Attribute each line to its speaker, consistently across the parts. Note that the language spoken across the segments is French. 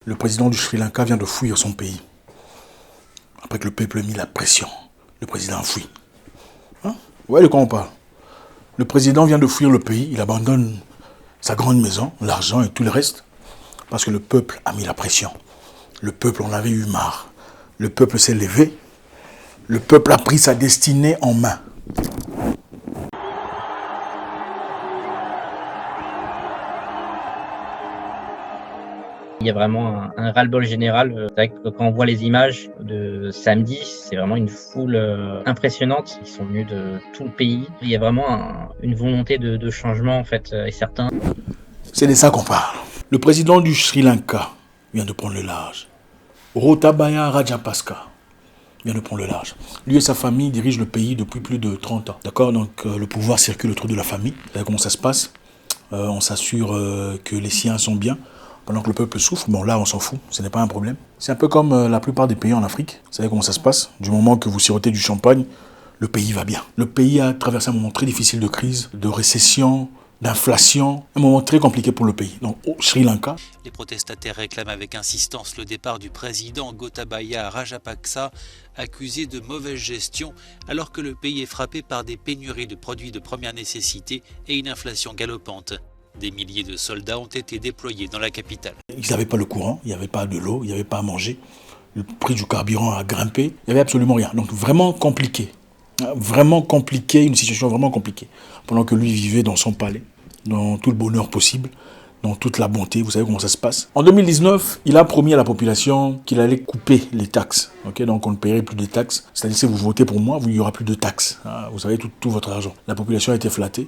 Speaker 1: Le président du Sri Lanka vient de fuir son pays. Après que le peuple a mis la pression, le président fuit. Hein? Vous voyez de quoi on parle? Le président vient de fuir le pays, il abandonne sa grande maison, l'argent et tout le reste, parce que le peuple a mis la pression. Le peuple en avait eu marre. Le peuple s'est levé. Le peuple a pris sa destinée en main.
Speaker 2: Il y a vraiment un ras-le-bol général. C'est vrai que quand on voit les images de samedi, c'est vraiment une foule impressionnante. Ils sont venus de tout le pays. Il y a vraiment une volonté de changement en fait, et certains.
Speaker 1: C'est de ça qu'on parle. Le président du Sri Lanka vient de prendre le large. Gotabaya Rajapaksa vient de prendre le large. Lui et sa famille dirigent le pays depuis plus de 30 ans. D'accord? Donc le pouvoir circule autour de la famille. Vous savez comment ça se passe? On s'assure que les siens sont bien. Pendant que le peuple souffre, bon là on s'en fout, ce n'est pas un problème. C'est un peu comme la plupart des pays en Afrique. Vous savez comment ça se passe? Du moment que vous sirotez du champagne, le pays va bien. Le pays a traversé un moment très difficile de crise, de récession, d'inflation, un moment très compliqué pour le pays. Donc au Sri Lanka,
Speaker 3: les protestataires réclament avec insistance le départ du président Gotabaya Rajapaksa, accusé de mauvaise gestion, alors que le pays est frappé par des pénuries de produits de première nécessité et une inflation galopante. Des milliers de soldats ont été déployés dans la capitale.
Speaker 1: Ils n'avaient pas le courant, il n'y avait pas de l'eau, il n'y avait pas à manger. Le prix du carburant a grimpé, il n'y avait absolument rien. Donc vraiment compliqué, une situation vraiment compliquée. Pendant que lui vivait dans son palais, dans tout le bonheur possible, dans toute la bonté, vous savez comment ça se passe. En 2019, il a promis à la population qu'il allait couper les taxes. Okay, donc on ne paierait plus de taxes. C'est-à-dire si vous votez pour moi, il n'y aura plus de taxes. Vous savez, tout votre argent. La population a été flattée.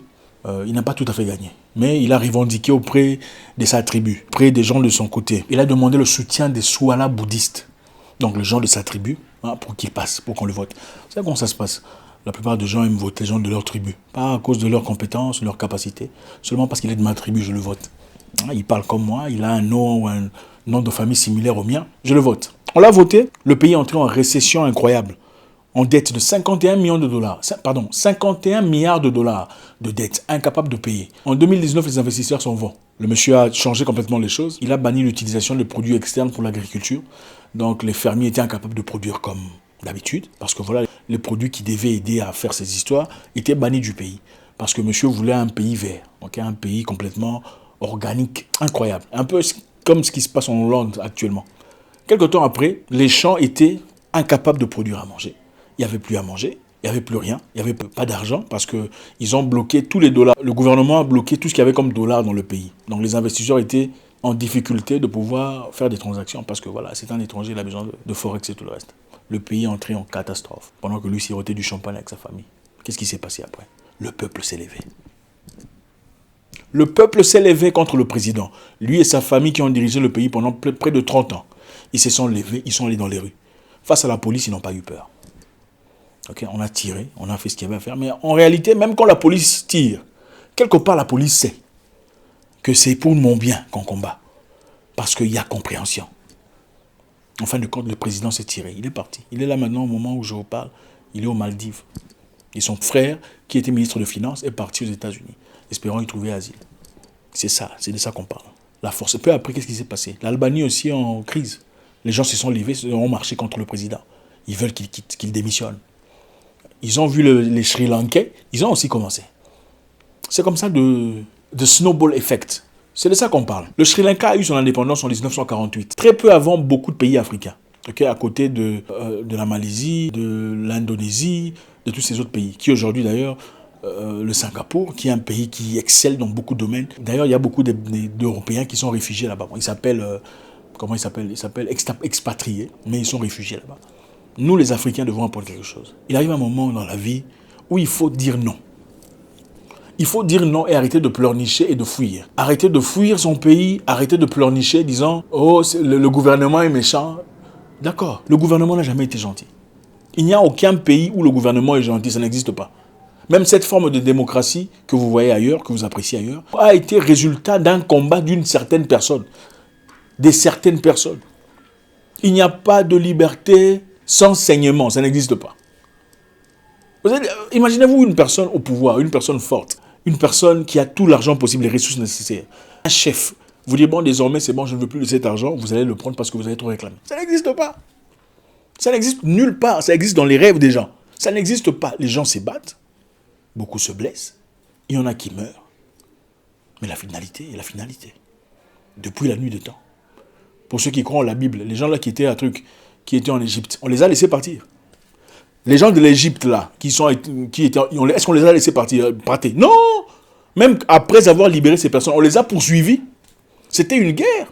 Speaker 1: Il n'a pas tout à fait gagné. Mais il a revendiqué auprès de sa tribu, auprès des gens de son côté. Il a demandé le soutien des Suala bouddhistes. Donc les gens de sa tribu, pour qu'ils passent, pour qu'on le vote. Vous savez comment ça se passe? La plupart des gens aiment voter les gens de leur tribu. Pas à cause de leurs compétences, de leurs capacités. Seulement parce qu'il est de ma tribu, je le vote. Il parle comme moi, il a un nom ou un nom de famille similaire au mien, je le vote. On l'a voté, le pays est entré en récession incroyable. En dette de 51 millions de dollars, 51 milliards de dollars de dette, incapable de payer. En 2019, les investisseurs s'en vont. Le monsieur a changé complètement les choses. Il a banni l'utilisation de produits externes pour l'agriculture. Donc les fermiers étaient incapables de produire comme d'habitude. Parce que voilà, les produits qui devaient aider à faire ces histoires étaient bannis du pays. Parce que monsieur voulait un pays vert, okay, un pays complètement organique, incroyable. Un peu comme ce qui se passe en Hollande actuellement. Quelque temps après, les champs étaient incapables de produire à manger. Il n'y avait plus à manger, il n'y avait plus rien, il n'y avait pas d'argent parce qu'ils ont bloqué tous les dollars. Le gouvernement a bloqué tout ce qu'il y avait comme dollars dans le pays. Donc les investisseurs étaient en difficulté de pouvoir faire des transactions parce que voilà, c'est un étranger, il a besoin de forex et tout le reste. Le pays est entré en catastrophe pendant que lui sirotait du champagne avec sa famille. Qu'est-ce qui s'est passé après? Le peuple s'est levé. Le peuple s'est levé contre le président. Lui et sa famille qui ont dirigé le pays pendant près de 30 ans. Ils se sont levés, ils sont allés dans les rues. Face à la police, ils n'ont pas eu peur. Okay, on a tiré, on a fait ce qu'il y avait à faire. Mais en réalité, même quand la police tire, quelque part la police sait que c'est pour mon bien qu'on combat. Parce qu'il y a compréhension. En fin de compte, le président s'est tiré. Il est parti. Il est là maintenant au moment où je vous parle. Il est aux Maldives. Et son frère, qui était ministre de Finances, est parti aux États-Unis, espérant y trouver asile. C'est ça, c'est de ça qu'on parle. La force. Peu après, qu'est-ce qui s'est passé? L'Albanie aussi est en crise. Les gens se sont levés, ont marché contre le président. Ils veulent qu'il quitte, qu'il démissionne. Ils ont vu les Sri Lankais, ils ont aussi commencé. C'est comme ça de snowball effect. C'est de ça qu'on parle. Le Sri Lanka a eu son indépendance en 1948. Très peu avant beaucoup de pays africains. Okay, à côté de la Malaisie, de l'Indonésie, de tous ces autres pays. Qui aujourd'hui d'ailleurs, le Singapour, qui est un pays qui excelle dans beaucoup de domaines. D'ailleurs, il y a beaucoup d'Européens qui sont réfugiés là-bas. Ils s'appellent, comment ils s'appellent? Ils s'appellent expatriés, mais ils sont réfugiés là-bas. Nous, les Africains, devons apprendre quelque chose. Il arrive un moment dans la vie où il faut dire non. Il faut dire non et arrêter de pleurnicher et de fuir. Arrêter de fuir son pays, arrêter de pleurnicher disant « Oh, le gouvernement est méchant ». D'accord, le gouvernement n'a jamais été gentil. Il n'y a aucun pays où le gouvernement est gentil, ça n'existe pas. Même cette forme de démocratie que vous voyez ailleurs, que vous appréciez ailleurs, a été résultat d'un combat d'une certaine personne. Des certaines personnes. Il n'y a pas de liberté sans saignement, ça n'existe pas. Imaginez-vous une personne au pouvoir, une personne forte, une personne qui a tout l'argent possible, les ressources nécessaires, un chef Vous dites, bon, désormais, c'est bon, je ne veux plus de cet argent, vous allez le prendre parce que vous avez trop réclamé. Ça n'existe pas. Ça n'existe nulle part. Ça existe dans les rêves des gens. Ça n'existe pas. Les gens se battent, beaucoup se blessent, il y en a qui meurent. Mais la finalité est la finalité. Depuis la nuit des temps. Pour ceux qui croient en la Bible, les gens là qui étaient en Égypte, on les a laissés partir. Les gens de l'Égypte là, est-ce qu'on les a laissés partir? Non! Même après avoir libéré ces personnes, on les a poursuivis. C'était une guerre.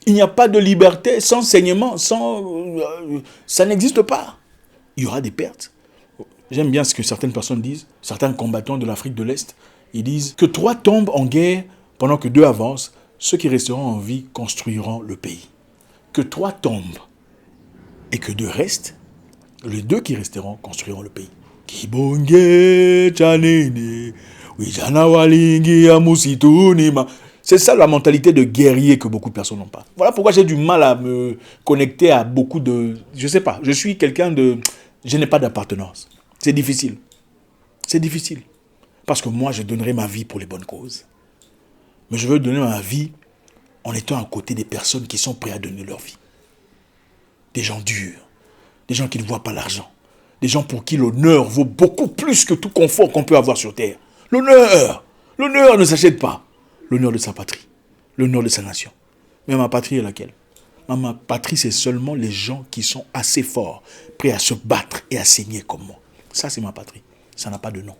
Speaker 1: Il n'y a pas de liberté sans saignement, ça n'existe pas. Il y aura des pertes. J'aime bien ce que certaines personnes disent, certains combattants de l'Afrique de l'Est, ils disent que 3 tombent en guerre pendant que 2 avancent, ceux qui resteront en vie construiront le pays. Que 3 tombent et que 2 restent, les 2 qui resteront construiront le pays. Kibonge chanene, wijana walingi amusitunima. C'est ça la mentalité de guerrier que beaucoup de personnes n'ont pas. Voilà pourquoi j'ai du mal à me connecter à beaucoup de... Je sais pas, je suis quelqu'un de... Je n'ai pas d'appartenance. C'est difficile. C'est difficile. Parce que moi, je donnerai ma vie pour les bonnes causes. Mais je veux donner ma vie en étant à côté des personnes qui sont prêtes à donner leur vie. Des gens durs. Des gens qui ne voient pas l'argent. Des gens pour qui l'honneur vaut beaucoup plus que tout confort qu'on peut avoir sur terre. L'honneur! L'honneur ne s'achète pas. L'honneur de sa patrie. L'honneur de sa nation. Mais ma patrie est laquelle? Ma patrie, c'est seulement les gens qui sont assez forts, prêts à se battre et à saigner comme moi. Ça, c'est ma patrie. Ça n'a pas de nom.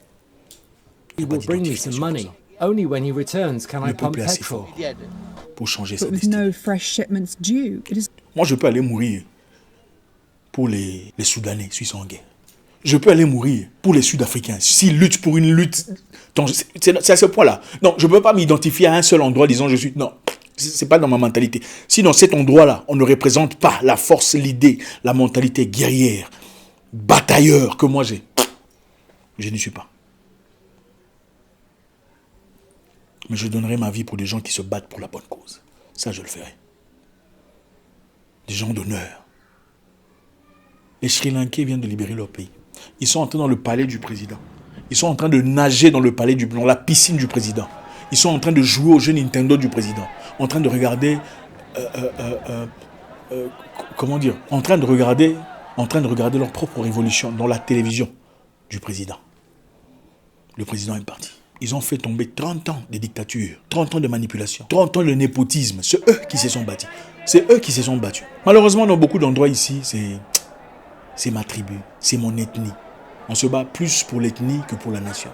Speaker 4: He will bring me some money. Only when he returns can I
Speaker 1: Le
Speaker 4: pump
Speaker 1: peuple est assez
Speaker 4: petrol.
Speaker 1: fort pour changer sa
Speaker 5: But with
Speaker 1: destinée.
Speaker 5: no fresh shipments due, it is
Speaker 1: Moi, je peux aller mourir pour les Soudanais, s'ils sont en guerre. Je peux aller mourir pour les Sud-Africains, s'ils luttent pour une lutte. C'est à ce point-là. Non, je ne peux pas m'identifier à un seul endroit disant je suis... Non, ce n'est pas dans ma mentalité. Si dans cet endroit-là, on ne représente pas la force, l'idée, la mentalité guerrière, batailleur que moi j'ai, je n'y suis pas. Mais je donnerai ma vie pour des gens qui se battent pour la bonne cause. Ça, je le ferai. Des gens d'honneur. Les Sri Lankais viennent de libérer leur pays. Ils sont entrés dans le palais du président. Ils sont en train de nager dans dans la piscine du président. Ils sont en train de jouer au jeu Nintendo du président. En train de regarder... comment dire? En train de regarder leur propre révolution dans la télévision du président. Le président est parti. Ils ont fait tomber 30 ans de dictature, 30 ans de manipulation, 30 ans de népotisme. C'est eux qui se sont battus. C'est eux qui se sont battus. Malheureusement, dans beaucoup d'endroits ici, c'est ma tribu, c'est mon ethnie. On se bat plus pour l'ethnie que pour la nation.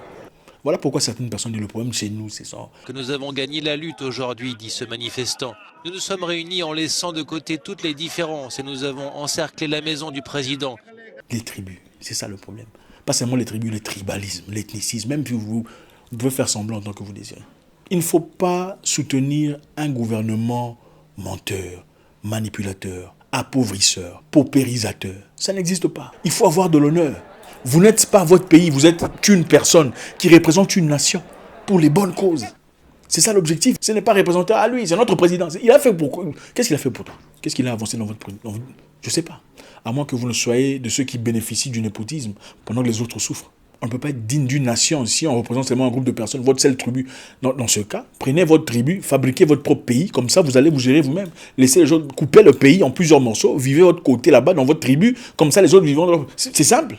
Speaker 1: Voilà pourquoi certaines personnes disent le problème chez nous, c'est ça.
Speaker 3: Que nous avons gagné la lutte aujourd'hui, dit ce manifestant. Nous nous sommes réunis en laissant de côté toutes les différences et nous avons encerclé la maison du président.
Speaker 1: Les tribus, c'est ça le problème. Pas seulement les tribus, le tribalisme, l'ethnicisme, même si vous pouvez faire semblant tant que vous désirez. Il ne faut pas soutenir un gouvernement menteur, manipulateur, appauvrisseur, paupérisateur. Ça n'existe pas. Il faut avoir de l'honneur. Vous n'êtes pas votre pays, vous êtes une personne qui représente une nation pour les bonnes causes. C'est ça l'objectif. Ce n'est pas représenter à lui, c'est notre président. Il a fait pour... Qu'est-ce qu'il a fait pour toi? Qu'est-ce qu'il a avancé dans votre... Je ne sais pas. À moins que vous ne soyez de ceux qui bénéficient du népotisme pendant que les autres souffrent. On ne peut pas être digne d'une nation si on représente seulement un groupe de personnes, votre seule tribu. Dans ce cas, prenez votre tribu, fabriquez votre propre pays, comme ça vous allez vous gérer vous-même. Laissez les autres couper le pays en plusieurs morceaux, vivez votre côté là-bas dans votre tribu, comme ça les autres vivent dans leur... C'est simple.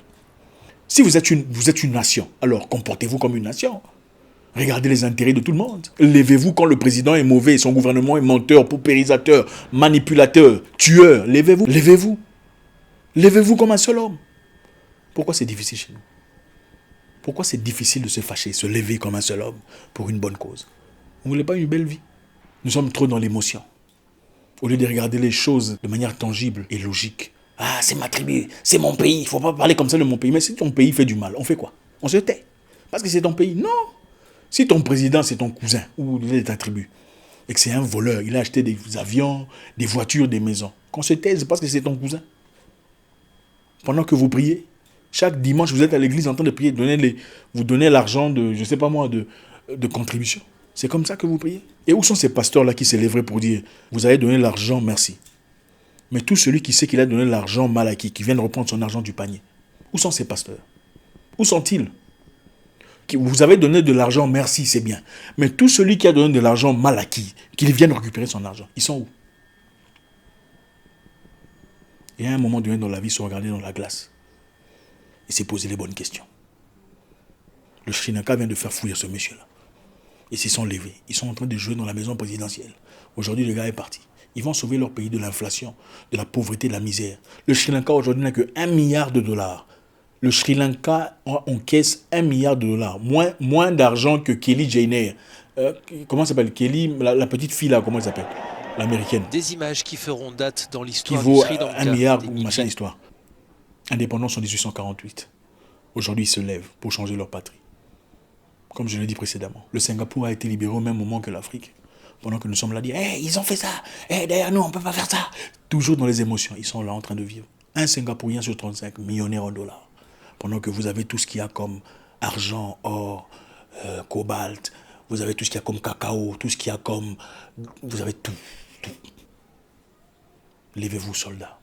Speaker 1: Si vous êtes une nation, alors comportez-vous comme une nation. Regardez les intérêts de tout le monde. Levez-vous quand le président est mauvais, son gouvernement est menteur, paupérisateur, manipulateur, tueur. Levez-vous. Levez-vous. Levez-vous comme un seul homme. Pourquoi c'est difficile chez nous? Pourquoi c'est difficile de se fâcher, se lever comme un seul homme pour une bonne cause? Vous ne voulez pas une belle vie? Nous sommes trop dans l'émotion. Au lieu de regarder les choses de manière tangible et logique. Ah, c'est ma tribu, c'est mon pays, il ne faut pas parler comme ça de mon pays. Mais si ton pays fait du mal, on fait quoi? On se tait. Parce que c'est ton pays. Non. Si ton président, c'est ton cousin, ou il est de ta tribu, et que c'est un voleur, il a acheté des avions, des voitures, des maisons, qu'on se taise parce que c'est ton cousin. Pendant que vous priez, chaque dimanche, vous êtes à l'église en train de prier, vous donnez l'argent de, je ne sais pas moi, de contribution. C'est comme ça que vous priez. Et où sont ces pasteurs-là qui s'élèveraient pour dire, vous avez donné l'argent, merci. Mais tout celui qui sait qu'il a donné l'argent mal acquis, qui vient de reprendre son argent du panier, où sont ces pasteurs? Où sont-ils? Vous avez donné de l'argent, merci, c'est bien. Mais tout celui qui a donné de l'argent mal acquis, qu'il vienne récupérer son argent, ils sont où? Et à un moment donné dans la vie, ils se regarder dans la glace. Et s'est posé les bonnes questions. Le Sri Lanka vient de faire fouiller ce monsieur-là. Ils se sont levés. Ils sont en train de jouer dans la maison présidentielle. Aujourd'hui, le gars est parti. Ils vont sauver leur pays de l'inflation, de la pauvreté, de la misère. Le Sri Lanka aujourd'hui n'a que 1 milliard de dollars. Le Sri Lanka encaisse 1 milliard de dollars. Moins d'argent que Kelly Jenner. Comment s'appelle Kelly, la petite fille là, comment elle s'appelle? L'américaine.
Speaker 3: Des images qui feront date dans
Speaker 1: Qui
Speaker 3: l'histoire du
Speaker 1: vaut
Speaker 3: Sri Lanka.
Speaker 1: 1 milliard,
Speaker 3: Des
Speaker 1: machin
Speaker 3: milliers.
Speaker 1: histoire. Indépendance en 1848. Aujourd'hui, ils se lèvent pour changer leur patrie. Comme je l'ai dit précédemment, le Singapour a été libéré au même moment que l'Afrique. Pendant que nous sommes là à dire, hey, ils ont fait ça, hey, derrière nous, on ne peut pas faire ça. Toujours dans les émotions, ils sont là en train de vivre. Un Singapourien sur 35, millionnaire en dollars. Pendant que vous avez tout ce qu'il y a comme argent, or, cobalt, vous avez tout ce qu'il y a comme cacao, tout ce qu'il y a comme... Vous avez tout. Levez-vous, soldats.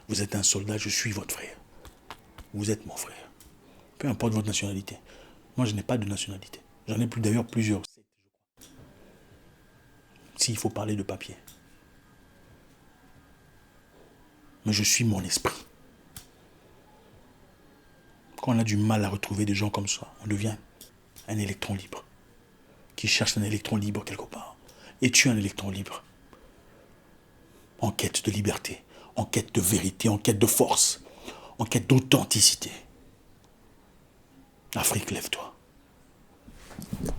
Speaker 1: Vous êtes un soldat, je suis votre frère. Vous êtes mon frère. Peu importe votre nationalité. Moi, je n'ai pas de nationalité. J'en ai plus d'ailleurs plusieurs. S'il faut parler de papier. Mais je suis mon esprit. Quand on a du mal à retrouver des gens comme ça, on devient un électron libre. Qui cherche un électron libre quelque part. Es-tu un électron libre? En quête de liberté, en quête de vérité, en quête de force, en quête d'authenticité. Afrique, lève-toi.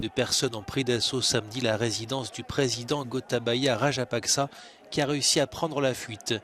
Speaker 3: De personnes ont pris d'assaut samedi la résidence du président Gotabaya Rajapaksa qui a réussi à prendre la fuite.